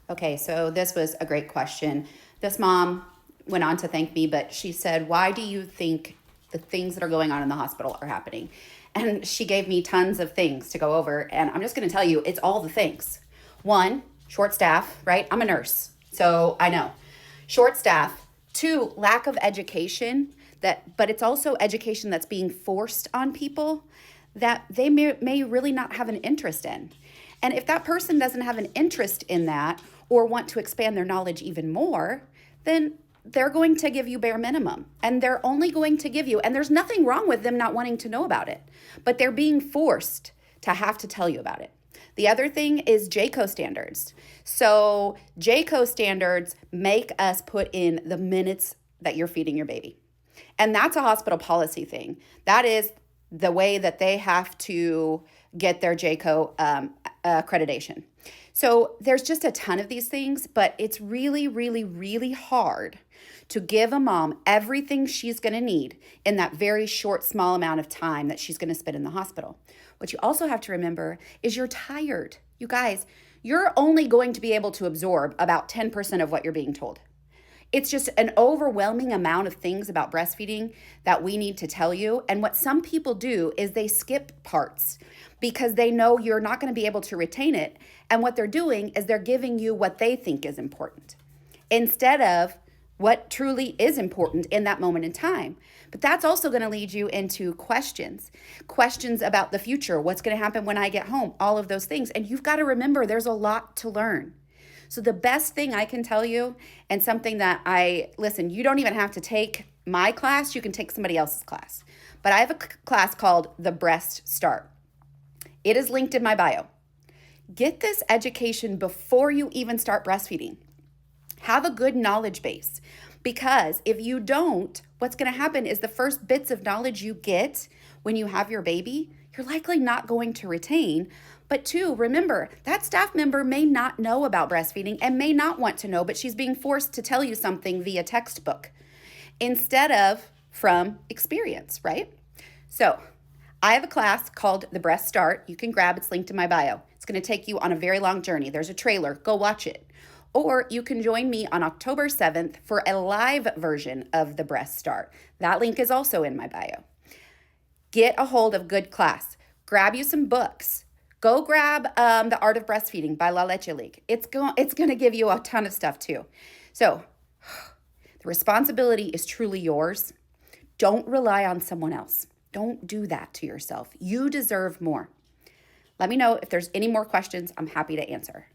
Okay, so this was a great question. This mom went on to thank me, but she said, why do you think the things that are going on in the hospital are happening? And she gave me tons of things to go over. And I'm just going to tell you, it's all the things. One, short staff, right? I'm a nurse, so I know. Short staff. Two, lack of education, but it's also education that's being forced on people that they may really not have an interest in. And if that person doesn't have an interest in that or want to expand their knowledge even more, then they're going to give you bare minimum. And they're only going to give you, and there's nothing wrong with them not wanting to know about it, but they're being forced to have to tell you about it. The other thing is JCO standards. So JCO standards make us put in the minutes that you're feeding your baby. And that's a hospital policy thing. That is the way that they have to get their JCO accreditation. So there's just a ton of these things, but it's really, really, really hard to give a mom everything she's going to need in that very short, small amount of time that she's going to spend in the hospital. What you also have to remember is you're tired. You guys, you're only going to be able to absorb about 10% of what you're being told. It's just an overwhelming amount of things about breastfeeding that we need to tell you. And what some people do is they skip parts because they know you're not going to be able to retain it. And what they're doing is they're giving you what they think is important instead of what truly is important in that moment in time. But that's also going to lead you into questions about the future, what's going to happen when I get home, all of those things. And you've got to remember there's a lot to learn. So the best thing I can tell you, and something that you don't even have to take my class, you can take somebody else's class. But I have a class called The Breast Start. It is linked in my bio. Get this education before you even start breastfeeding. Have a good knowledge base, because if you don't, what's going to happen is the first bits of knowledge you get when you have your baby, you're likely not going to retain. But two, remember, that staff member may not know about breastfeeding and may not want to know, but she's being forced to tell you something via textbook instead of from experience, right? So I have a class called The Breast Start. You can grab, it's linked in my bio. It's going to take you on a very long journey. There's a trailer, go watch it. Or you can join me on October 7th for a live version of The Breast Start. That link is also in my bio. Get a hold of good class. Grab you some books. Go grab The Art of Breastfeeding by La Leche League. It's going to give you a ton of stuff too. So the responsibility is truly yours. Don't rely on someone else. Don't do that to yourself. You deserve more. Let me know if there's any more questions. I'm happy to answer.